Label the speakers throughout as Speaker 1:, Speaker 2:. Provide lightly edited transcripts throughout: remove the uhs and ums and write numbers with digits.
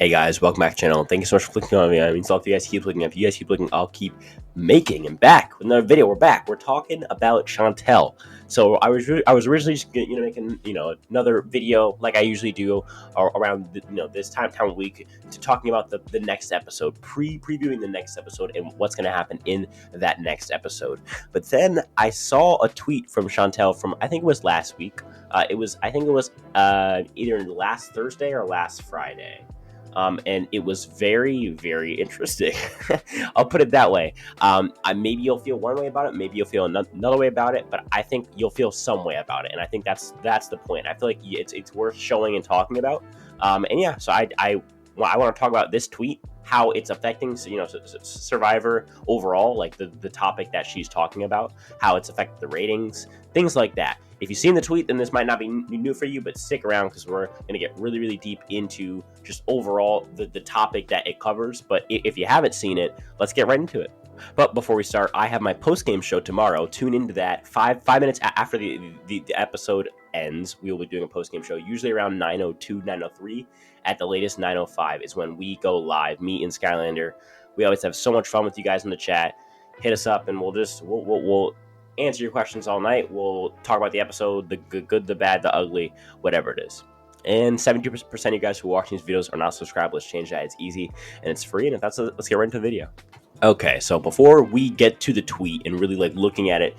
Speaker 1: Hey guys, welcome back to the channel. Thank you so much for clicking on me. I mean, so if you guys keep clicking, if you guys keep clicking, I'll keep making. And back with another video. We're back. We're talking about Chantel. So I was originally just making another video like I usually do around this time of week to talking about the next episode, previewing the next episode and what's going to happen in that next episode. But then I saw a tweet from Chantel from I think it was last week. I think it was either last Thursday or last Friday. And it was very, very interesting. I'll put it that way. Maybe you'll feel one way about it. Maybe you'll feel another way about it. But I think you'll feel some way about it. And I think that's the point. I feel like it's worth showing and talking about. And yeah, so I want to talk about this tweet, how it's affecting Survivor overall, like the topic that she's talking about, how it's affected the ratings, things like that. If you've seen the tweet, then this might not be new for you, but stick around because we're going to get really, really deep into just overall the topic that it covers. But if you haven't seen it, let's get right into it. But before we start, I have my post-game show tomorrow. Tune into that. Five minutes after the episode ends, we will be doing a post-game show, usually around 9:02, 9:03. At the latest, 9:05 is when we go live, me and Skylander. We always have so much fun with you guys in the chat. Hit us up, and we'll answer your questions all night. We'll talk about the episode, the good, the bad, the ugly, whatever it is. And 70% of you guys who are watching these videos are not subscribed. Let's change that. It's easy and it's free. And if that's let's get right into the video. Okay, so before we get to the tweet and really looking at it,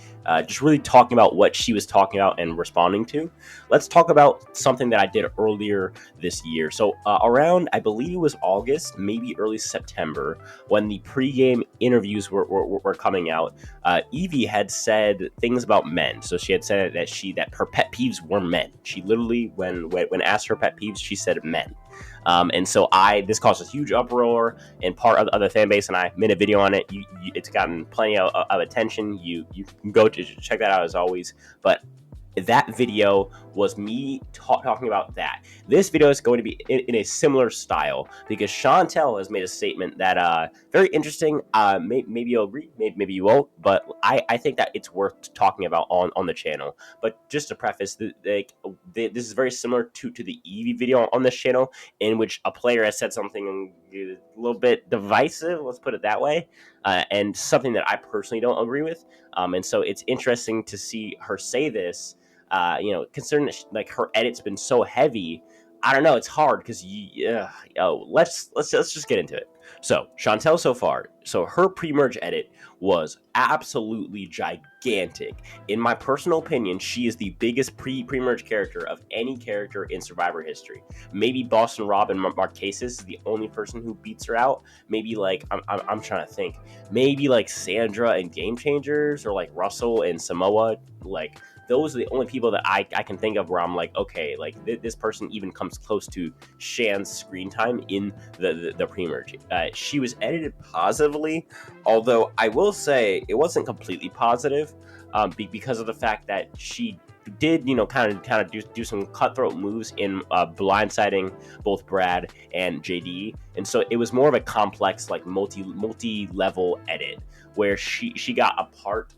Speaker 1: just really talking about what she was talking about and responding to, let's talk about something that I did earlier this year. So around, I believe it was August, maybe early September, when the pregame interviews were coming out, Evie had said things about men. So she had said that her pet peeves were men. She literally, when asked her pet peeves, she said men. And so this caused a huge uproar, and part of the fan base and I made a video on it. It's gotten plenty of attention. You can go to check that out as always. But that video was me talking about that. This video is going to be in a similar style because Shantel has made a statement that very interesting. Maybe you'll agree, maybe you won't, but I think that it's worth talking about on the channel. But just to preface, this is very similar to the Evie video on this channel, in which a player has said something a little bit divisive, let's put it that way, and something that I personally don't agree with. And so it's interesting to see her say this. Considering that, her edit's been so heavy, I don't know. It's hard because let's just get into it. So Chantel so far, her pre-merge edit was absolutely gigantic. In my personal opinion, she is the biggest pre-merge character of any character in Survivor history. Maybe Boston Rob and Marquesas is the only person who beats her out. Maybe I'm trying to think. Maybe Sandra and Game Changers, or Russell and Samoa. Those are the only people that I can think of where I'm okay, this person even comes close to Shan's screen time in the pre-merge. She was edited positively, although I will say it wasn't completely positive, because of the fact that she did, kind of do some cutthroat moves in blindsiding both Brad and JD, and so it was more of a complex, multi-level edit where she got a part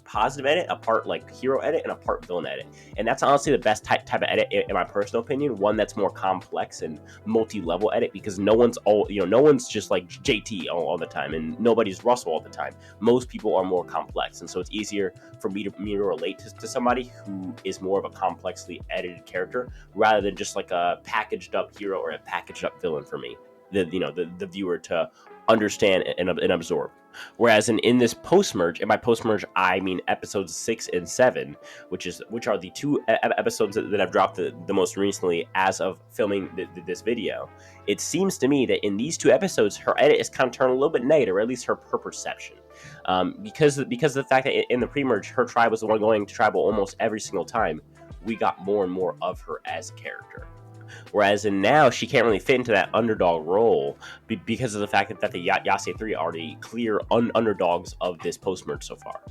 Speaker 1: positive edit, a part hero edit, and a part villain edit. And that's honestly the best type of edit in my personal opinion, one that's more complex and multi-level edit, because no one's just like JT all the time, and nobody's Russell all the time. Most people are more complex, and so it's easier for me to relate to somebody who is more of a complexly edited character rather than just a packaged up hero or a packaged up villain for me, the viewer to understand and absorb. Whereas in this post-merge, and by post-merge I mean episodes 6 and 7, which are the two episodes that I've dropped the most recently as of filming this video, it seems to me that in these two episodes her edit is kind of turned a little bit negative, or at least her perception, because of the fact that in the pre-merge her tribe was the one going to tribal almost every single time. We got more and more of her as a character. Whereas now she can't really fit into that underdog role because of the fact that the Yase 3 are the clear underdogs of this post-merge so far.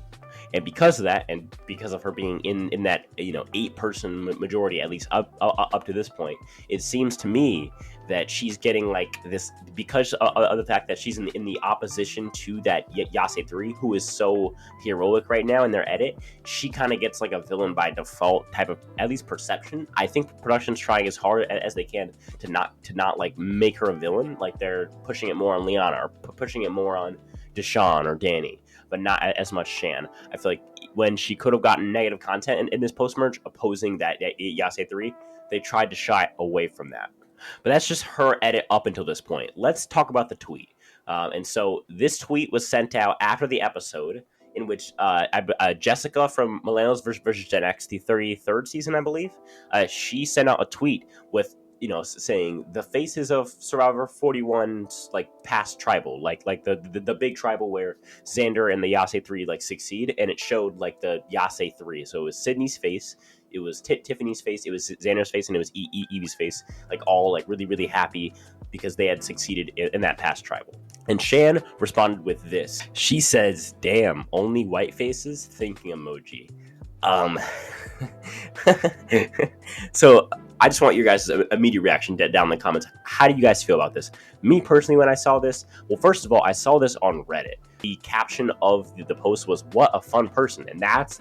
Speaker 1: And because of that, and because of her being in that 8-person majority, at least up to this point, it seems to me that she's getting like this because of the fact that she's in the opposition to that Yase 3, who is so heroic right now in their edit. She kind of gets like a villain by default type of, at least perception. I think production's trying as hard as they can to not like make her a villain. Like they're pushing it more on Liana or pushing it more on Deshawn or Danny, but not as much Shan. I feel like when she could have gotten negative content in this post-merge opposing that Yase 3, they tried to shy away from that. But that's just her edit up until this point. Let's talk about the tweet. And so this tweet was sent out after the episode in which Jessica from Millennials versus Gen X, the 33rd season, I believe, she sent out a tweet with, saying the faces of Survivor 41's like past tribal, like the big tribal where Xander and the Yase 3 like succeed, and it showed like the Yase 3. So it was Sydney's face, it was Tiffany's face, it was Xander's face, and it was Evie's face, like all like really, really happy because they had succeeded in that past tribal. And Shan responded with this. She says, "Damn, only white faces?" Thinking emoji. So I just want your guys' immediate reaction down in the comments. How do you guys feel about this? Me personally, when I saw this, well, first of all, I saw this on Reddit. The caption of the post was, "What a fun person," and that's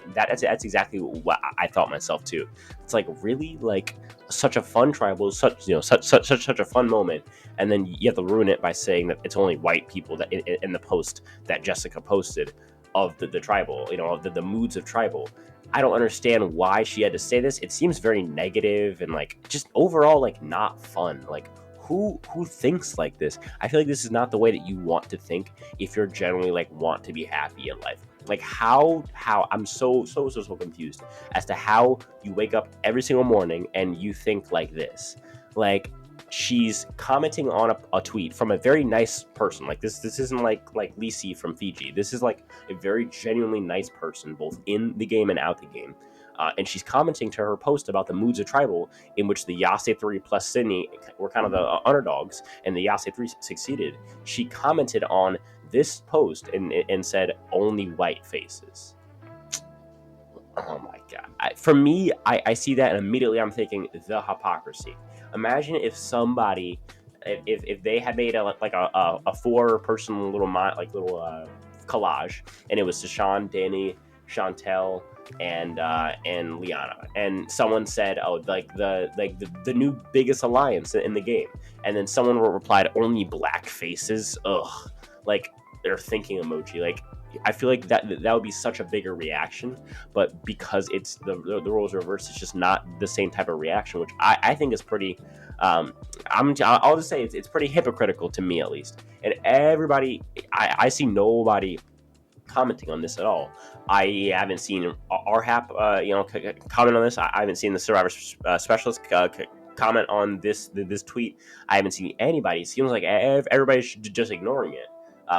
Speaker 1: exactly what I thought myself too. It's like, really, like such a fun tribal, such a fun moment, and then you have to ruin it by saying that it's only white people that in the post that Jessica posted of the tribal, of the moods of tribal. I don't understand why she had to say this. It seems very negative and like just overall like not fun. Like who thinks like this? I feel like this is not the way that you want to think if you're generally like want to be happy in life. Like how I'm so confused as to how you wake up every single morning and you think like this. Like she's commenting on a tweet from a very nice person. Like this isn't like Lisi from Fiji. This is like a very genuinely nice person, both in the game and out the game. And she's commenting to her post about the moods of tribal, in which the Yase 3 plus Sydney were kind of the underdogs, and the Yase 3 succeeded. She commented on this post and said, "Only white faces." Oh my god! For me, I see that and immediately I'm thinking the hypocrisy. Imagine if somebody, if they had made a 4-person little collage, and it was Deshawn, Danny, Chantel, and Liana, and someone said, "Oh, like the new biggest alliance in the game," and then someone replied, "Only black faces." Ugh, like they're thinking emoji. Like I feel like that would be such a bigger reaction, but because it's the roles reversed, it's just not the same type of reaction, which I think is pretty. I'll just say it's pretty hypocritical to me, at least. And everybody, I see nobody commenting on this at all. I haven't seen RHAP, comment on this. I haven't seen the Survivor specialist comment on this tweet. I haven't seen anybody. It seems like everybody's just ignoring it.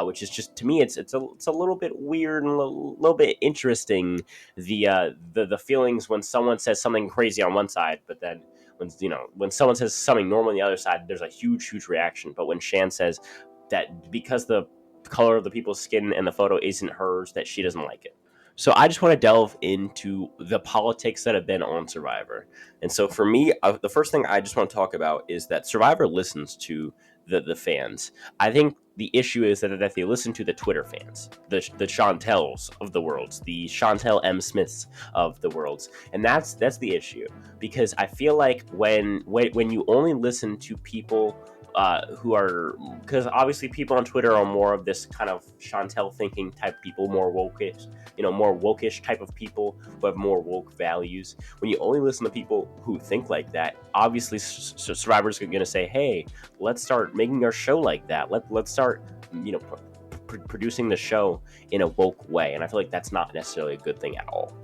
Speaker 1: Which is just, to me, it's a little bit weird and a little bit interesting. The feelings when someone says something crazy on one side, but then when someone says something normal on the other side, there's a huge reaction. But when Shan says that because the color of the people's skin and the photo isn't hers, that she doesn't like it. So I just want to delve into the politics that have been on Survivor. And so for me, the first thing I just want to talk about is that Survivor listens to the fans. I think the issue is that they listen to the Twitter fans, the Shantels of the worlds, the Shantel M. Smiths of the worlds, and that's the issue. Because I feel like when you only listen to people who are, because obviously people on Twitter are more of this kind of Chantel thinking type people, more wokish type of people who have more woke values. When you only listen to people who think like that, obviously Survivors are going to say, "Hey, let's start making our show like that. Let's start, producing the show in a woke way." And I feel like that's not necessarily a good thing at all.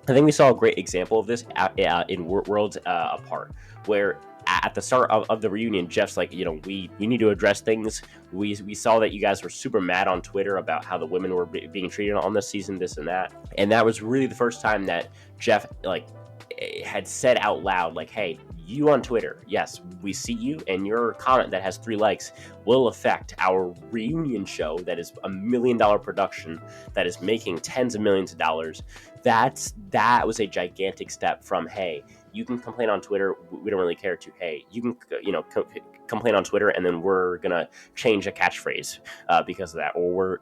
Speaker 1: I think we saw a great example of this in Worlds Apart, where at the start of the reunion, Jeff's like, we need to address things. We saw that you guys were super mad on Twitter about how the women were being treated on this season, this and that. And that was really the first time that Jeff had said out loud, like, "Hey, you on Twitter, yes, we see you, and your comment that has 3 likes will affect our reunion show that is $1 million production, that is making tens of millions of dollars." That was a gigantic step from, "Hey, you can complain on Twitter, we don't really care," to, "Hey, you can complain on Twitter, and then we're gonna change a catchphrase because of that, or we're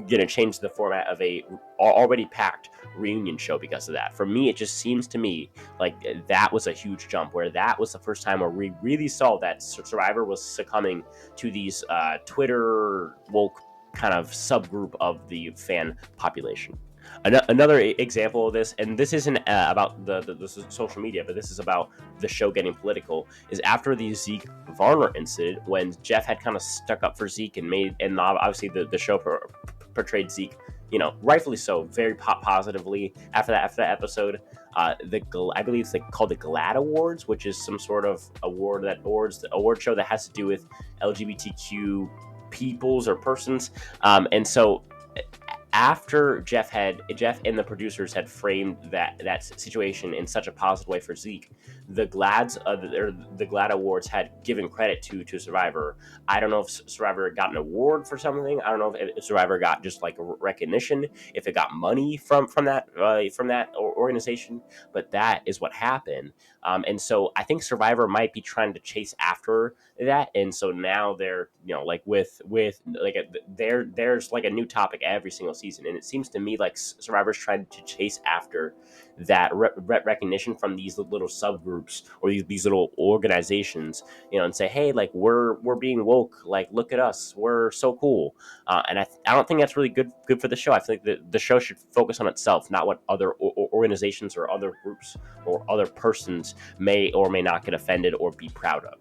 Speaker 1: gonna change the format of a already packed reunion show because of that. For me, it just seems to me like that was a huge jump, where that was the first time where we really saw that Survivor was succumbing to these Twitter woke kind of subgroup of the fan population. Another example of this, and this isn't about the social media, but this is about the show getting political, is after the Zeke Varner incident, when Jeff had kind of stuck up for Zeke and obviously the show portrayed Zeke, rightfully so, very positively after that episode. I believe it's called the GLAAD Awards, which is some sort of award show that has to do with LGBTQ peoples or persons, and so after Jeff and the producers had framed that situation in such a positive way for Zeke, the GLAAD Awards had given credit to Survivor. I don't know if Survivor got an award for something. I don't know if Survivor got just like recognition, if it got money from that organization, but that is what happened. And so I think Survivor might be trying to chase after that, and so now they're like with like there's like a new topic every single season, and it seems to me like Survivor's trying to chase after that recognition from these little subgroups or these little organizations, and say, hey, like we're being woke, like look at us, we're so cool, and I don't think that's really good for the show. I feel like the show should focus on itself, not what other organizations or other groups or other persons may or may not get offended or be proud of.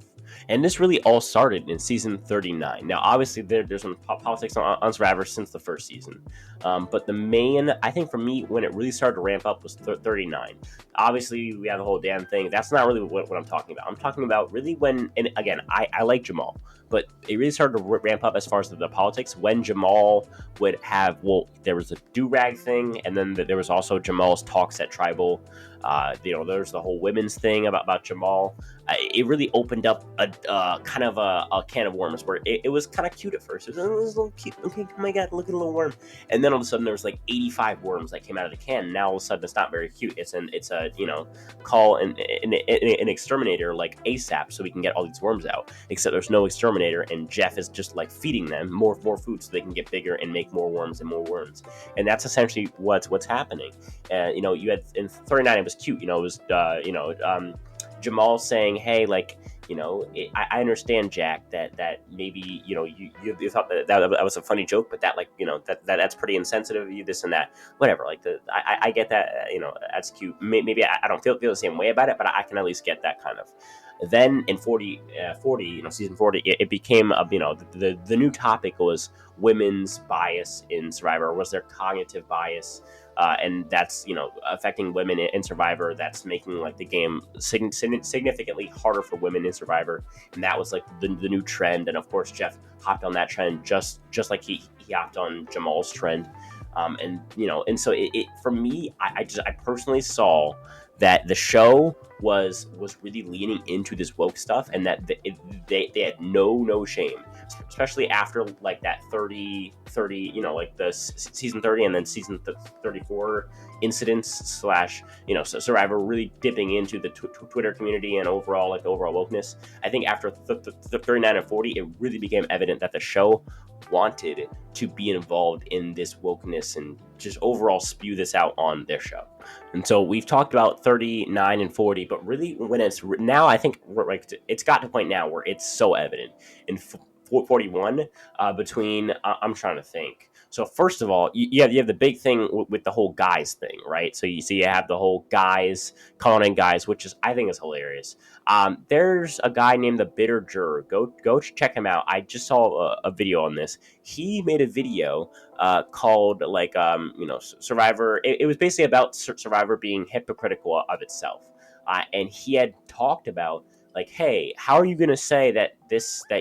Speaker 1: And this really all started in season 39. Now, obviously, there's some politics on Survivor since the first season. But the main, I think for me, when it really started to ramp up was 39. Obviously, we have the whole damn thing. That's not really what I'm talking about. I'm talking about really when, and again, I like Jamal, but it really started to ramp up as far as the politics when Jamal would have, there was a do-rag thing, and then there was also Jamal's talks at Tribal. There's the whole women's thing about Jamal. It really opened up a kind of a can of worms where it was kind of cute at first. It was a little cute. Okay, oh my god, look at a little worm. And then all of a sudden there was like 85 worms that came out of the can. And now all of a sudden it's not very cute. It's a call an exterminator like ASAP so we can get all these worms out. Except there's no exterminator, and Jeff is just like feeding them more food so they can get bigger and make more worms and more worms. And that's essentially what's happening. You had in 39 it was cute. It was Jamal saying, hey, like, I understand, Jack, that maybe, you thought that was a funny joke, but that, like, that's pretty insensitive of you, this and that, whatever. Like, I get that, that's cute. Maybe I don't feel the same way about it, but I can at least get that kind of. Then in 40, season 40, it became, the new topic was women's bias in Survivor. Was there cognitive bias? And that's affecting women in Survivor. That's making like the game significantly harder for women in Survivor, and that was like the new trend. And of course, Jeff hopped on that trend just like he hopped on Jamal's trend. And so it for me, I personally saw that the show was really leaning into this woke stuff, and that they had no shame, especially after like that 30 like the season 30 and then season 34 incidents slash Survivor really dipping into the Twitter community and overall wokeness. I think after 39 and 40 it really became evident that the show wanted to be involved in this wokeness and just overall spew this out on their show. And so we've talked about 39 and 40, but really when it's now, I think it's got to a point now where it's so evident in 41 between I'm trying to think. So first of all, you have the big thing with the whole guys thing, right? So you have the whole guys calling in guys, which is I think is hilarious. There's a guy named the Bitter Juror. Go check him out. I just saw a video on this. He made a video called like Survivor. It was basically about Survivor being hypocritical of itself, and he had talked about like, hey, how are you gonna say that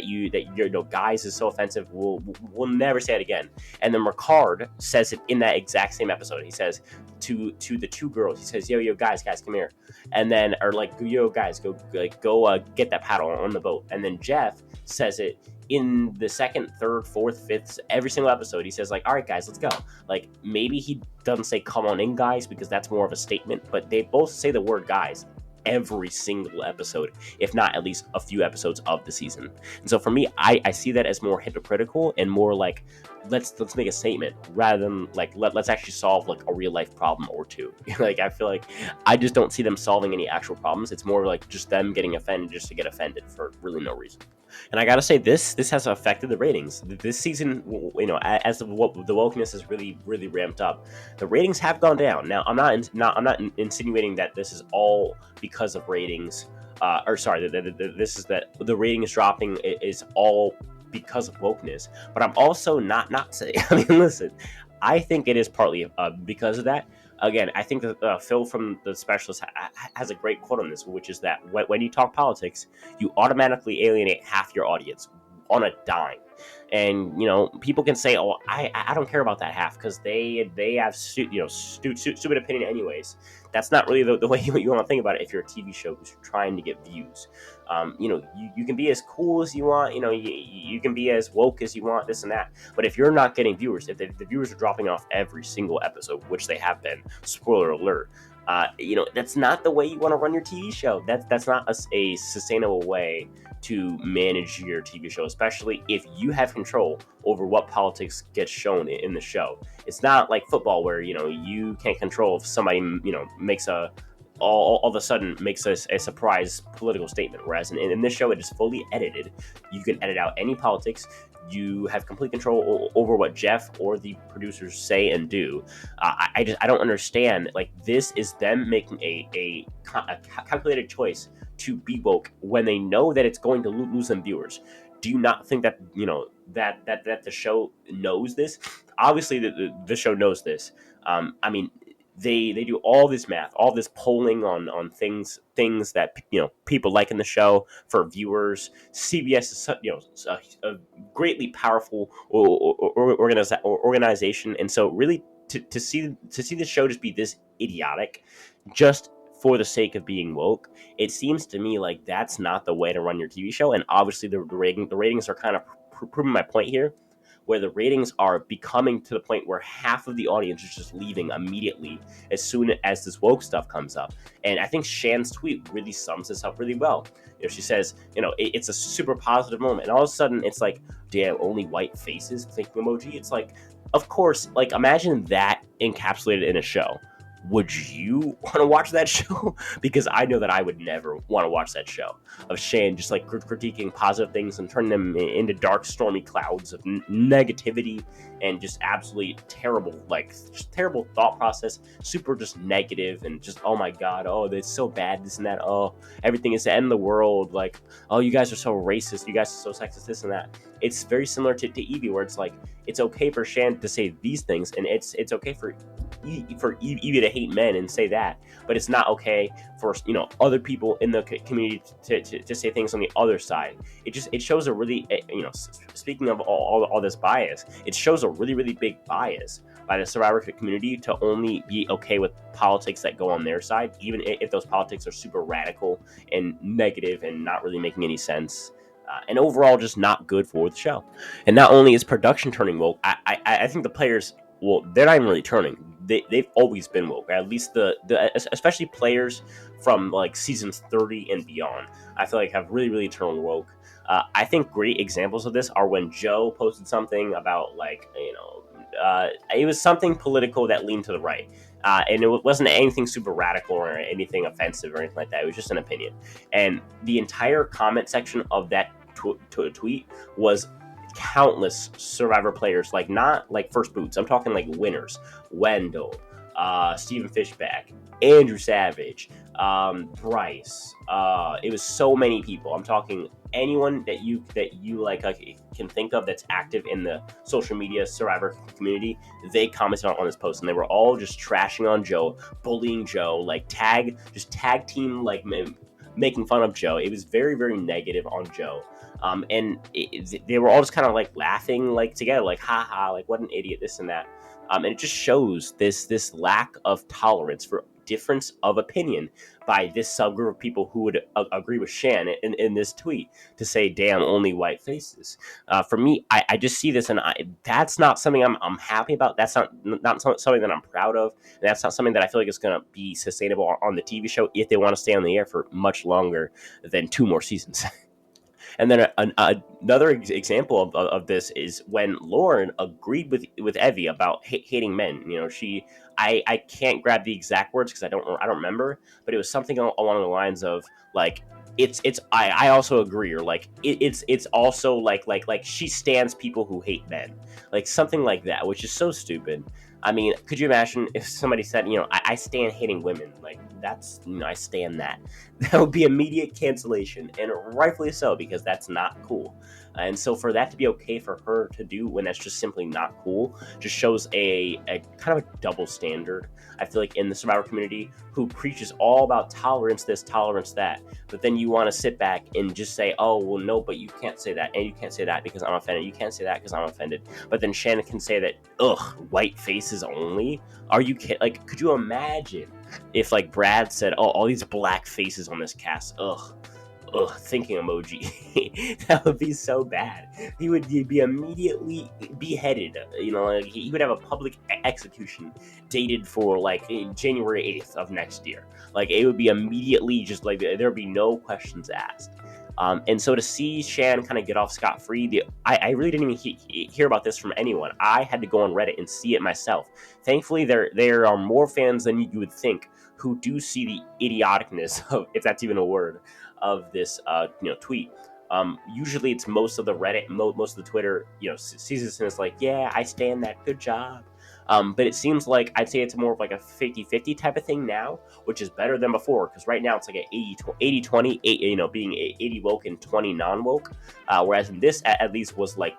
Speaker 1: your guys is so offensive? We'll never say it again. And then Ricard says it in that exact same episode. He says to the two girls, he says, yo guys come here, and then or like yo guys go get that paddle on the boat. And then Jeff says it in the second, third, fourth, fifth, every single episode. He says like, all right guys, let's go. Like maybe he doesn't say come on in guys because that's more of a statement, but they both say the word guys every single episode, if not at least a few episodes of the season. And so for me, I see that as more hypocritical and more like let's make a statement rather than like let's actually solve like a real life problem or two. Like I feel like I just don't see them solving any actual problems. It's more like just them getting offended just to get offended for really no reason. And I gotta say, this has affected the ratings. This season, as the wokeness has really ramped up, the ratings have gone down. Now, I'm not insinuating that this is all because of ratings, or sorry, this is that the ratings dropping is all because of wokeness. But I'm also not saying. I mean, listen, I think it is partly because of that. Again, I think that Phil from The Specialist has a great quote on this, which is that when you talk politics, you automatically alienate half your audience on a dime. And people can say, "Oh, I don't care about that half because they have stupid opinion anyways." That's not really the way you want to think about it. If you're a TV show who's trying to get views, you can be as cool as you want. You can be as woke as you want, this and that. But if you're not getting viewers, if the viewers are dropping off every single episode, which they have been, spoiler alert. That's not the way you want to run your TV show. That's not a sustainable way to manage your TV show, especially if you have control over what politics gets shown in the show. It's not like football where you can't control if somebody makes all of a sudden makes a surprise political statement. Whereas in this show, it is fully edited. You can edit out any politics. You have complete control over what Jeff or the producers say and do. I don't understand. Like, this is them making a calculated choice to be woke when they know that it's going to lose them viewers. Do you not think that that the show knows this? Obviously, the show knows this. I mean, they do all this math, all this polling on things that people like in the show for viewers. CBS is a greatly powerful organization, and so really to see the show just be this idiotic, just for the sake of being woke, it seems to me like that's not the way to run your TV show. And obviously, the ratings are kind of proving my point here, where the ratings are becoming to the point where half of the audience is just leaving immediately as soon as this woke stuff comes up. And I think Shan's tweet really sums this up really well. She says, it's a super positive moment, and all of a sudden it's like, damn, only white faces, thinking emoji. It's like, of course, like, imagine that encapsulated in a show. Would you want to watch that show? Because I know that I would never want to watch that show of Shan just like critiquing positive things and turning them into dark, stormy clouds of negativity and just absolutely terrible, just terrible thought process, super just negative and just, oh my God, oh, it's so bad, this and that, oh, everything is the end of the world, like, oh, you guys are so racist, you guys are so sexist, this and that. It's very similar to Evie, where it's like, it's okay for Shan to say these things, and it's okay for Evie to hate men and say that, but it's not okay for other people in the community to say things on the other side. It shows a really speaking of all this bias, it shows a really big bias by the survivor community to only be okay with politics that go on their side, even if those politics are super radical and negative and not really making any sense. And overall, just not good for the show. And not only is production turning woke, I think the players, well, they're not even really turning. They've always been woke. At least the especially players from like seasons 30 and beyond, I feel like have really turned woke. I think great examples of this are when Joe posted something about it was something political that leaned to the right. And it wasn't anything super radical or anything offensive or anything like that. It was just an opinion. And the entire comment section of that tweet was countless survivor players, like not like first boots, I'm talking like winners, Wendell, Stephen Fishback, Andrew Savage, Bryce, it was so many people. I'm talking anyone that you can think of that's active in the social media survivor community. They commented on this post, and they were all just trashing on Joe, bullying Joe, like tag team, like making fun of Joe. It was very negative on Joe. And they were all just kind of like laughing like together, like haha, like what an idiot, this and that. And it just shows this lack of tolerance for difference of opinion by this subgroup of people who would agree with Shan in this tweet to say, damn, only white faces. For me, I just see this, and that's not something I'm happy about. That's not something that I'm proud of, and that's not something that I feel like is going to be sustainable on the TV show if they want to stay on the air for much longer than 2 more seasons. And then another example of this is when Lauren agreed with Evie about hating men. You know, I can't grab the exact words because I don't remember, but it was something along the lines of like, I also agree, or like it's also like she stands people who hate men, like something like that, which is so stupid. I mean, could you imagine if somebody said, you know, I stand hating women? Like, that's, you know, I stand that. That would be immediate cancellation, and rightfully so, because that's not cool. And so for that to be okay for her to do when that's just simply not cool, just shows a kind of a double standard, I feel like, in the Survivor community, who preaches all about tolerance this, tolerance that, but then you want to sit back and just say, oh, well, no, but you can't say that, and you can't say that because I'm offended, you can't say that because I'm offended, but then Shannon can say that, ugh, white faces only? Are you kidding? Like, could you imagine if, like, Brad said, oh, all these black faces on this cast, ugh, thinking emoji. That would be so bad. He would be immediately beheaded. You know, like, he would have a public execution dated for like January 8th of next year. Like, it would be immediately just like there would be no questions asked. And so to see Shan kind of get off scot-free, I really didn't even hear about this from anyone. I had to go on Reddit and see it myself. Thankfully, there are more fans than you would think who do see the idioticness of, if that's even a word, of this tweet. Usually it's most of the Reddit, most of the Twitter, sees this and it's like, yeah, I stand that, good job. But it seems like I'd say it's more of like a 50-50 type of thing now, which is better than before, because right now it's like an 80-20, being 80 woke and 20 non-woke, whereas in this at least was like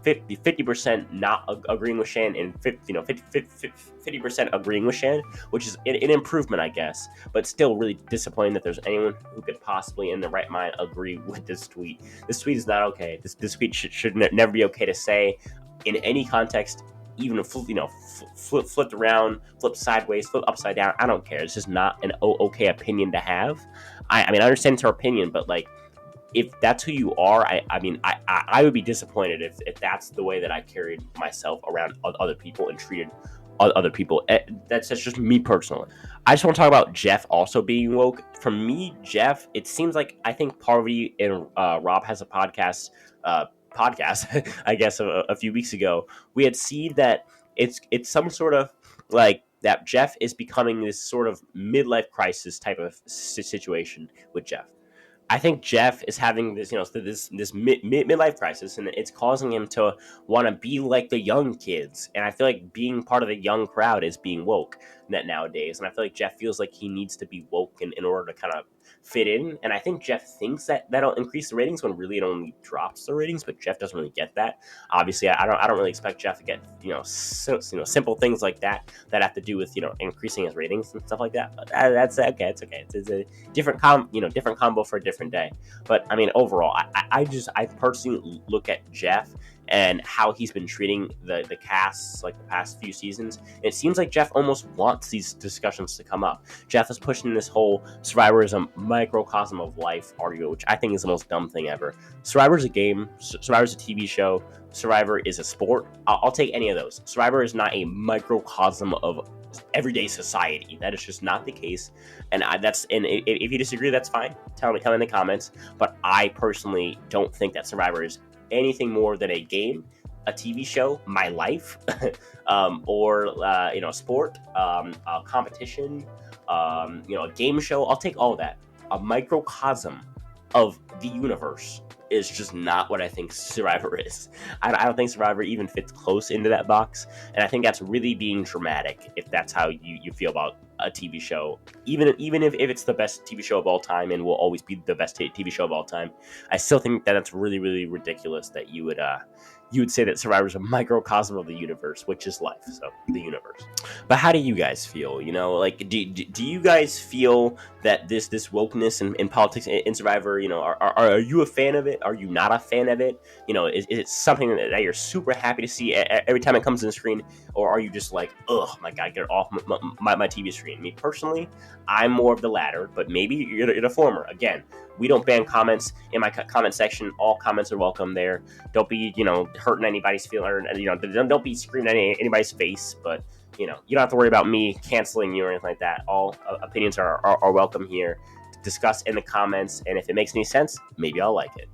Speaker 1: 50% not agreeing with Shan and 50% agreeing with Shan, which is an improvement, I guess, but still really disappointing that there's anyone who could possibly in their right mind agree with this tweet. This tweet is not okay. This tweet should never be okay to say in any context, even flipped around, flipped sideways, flipped upside down. I don't care. It's just not an okay opinion to have. I mean, I understand it's her opinion, but like, if that's who you are, I would be disappointed if that's the way that I carried myself around other people and treated other people. That's just me personally. I just want to talk about Jeff also being woke. For me, Jeff, it seems like, I think Parvati and Rob has a podcast, I guess, a few weeks ago. We had seen that it's some sort of like that Jeff is becoming this sort of midlife crisis type of situation with Jeff. I think Jeff is having this, this midlife crisis, and it's causing him to want to be like the young kids. And I feel like being part of the young crowd is being woke nowadays. And I feel like Jeff feels like he needs to be woke in order to kind of fit in. And I think Jeff thinks that that'll increase the ratings when really it only drops the ratings. But Jeff doesn't really get that. Obviously, I don't really expect Jeff to get simple things like that have to do with increasing his ratings and stuff like that. But that's okay. It's okay. It's a different combo for a different day. But I mean, overall, I personally look at Jeff and how he's been treating the casts like the past few seasons. It seems like Jeff almost wants these discussions to come up. Jeff is pushing this whole Survivor is a microcosm of life argument, which I think is the most dumb thing ever. Survivor is a game. Survivor is a TV show. Survivor is a sport. I'll take any of those. Survivor is not a microcosm of everyday society. That is just not the case. And if you disagree, that's fine. Tell me in the comments. But I personally don't think that Survivor is anything more than a game, a TV show, my life, or sport, a competition, a game show. I'll take all of that. A microcosm of the universe is just not what I think Survivor is. I don't think Survivor even fits close into that box, and I think that's really being dramatic if that's how you feel about a TV show. Even if it's the best TV show of all time and will always be the best TV show of all time, I still think that that's really, really ridiculous that you would say that Survivor is a microcosm of the universe, which is life, so the universe. But how do you guys feel? Do you guys feel that this wokeness in politics in Survivor, are you a fan of it? Are you not a fan of it? Is it something that you're super happy to see every time it comes on the screen? Or are you just like, oh my God, get it off my TV screen? screen. Me personally, I'm more of the latter, but maybe you're the former. Again, we don't ban comments in my comment section. All comments are welcome there. Don't be, hurting anybody's feeling, or, don't be screaming at anybody's face, but, you don't have to worry about me canceling you or anything like that. All opinions are welcome here. Discuss in the comments, and if it makes any sense, maybe I'll like it.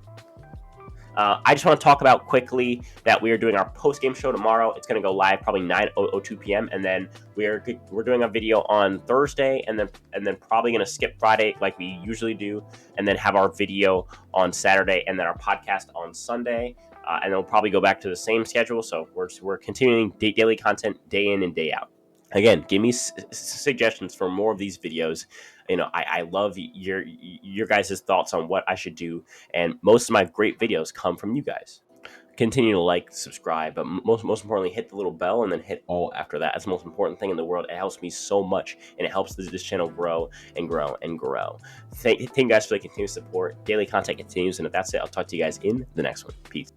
Speaker 1: I just want to talk about quickly that we are doing our post-game show tomorrow. It's going to go live probably 9:02 p.m. and then we're doing a video on Thursday, and then probably going to skip Friday like we usually do, and then have our video on Saturday, and then our podcast on Sunday, and then we'll probably go back to the same schedule. So we're continuing daily content day in and day out. Again, give me suggestions for more of these videos. I love your guys' thoughts on what I should do, and most of my great videos come from you guys. Continue to like, subscribe, but most importantly, hit the little bell and then hit all after that. That's the most important thing in the world. It helps me so much, and it helps this channel grow and grow and grow. Thank you guys for the continued support. Daily content continues, and if that's it, I'll talk to you guys in the next one. Peace.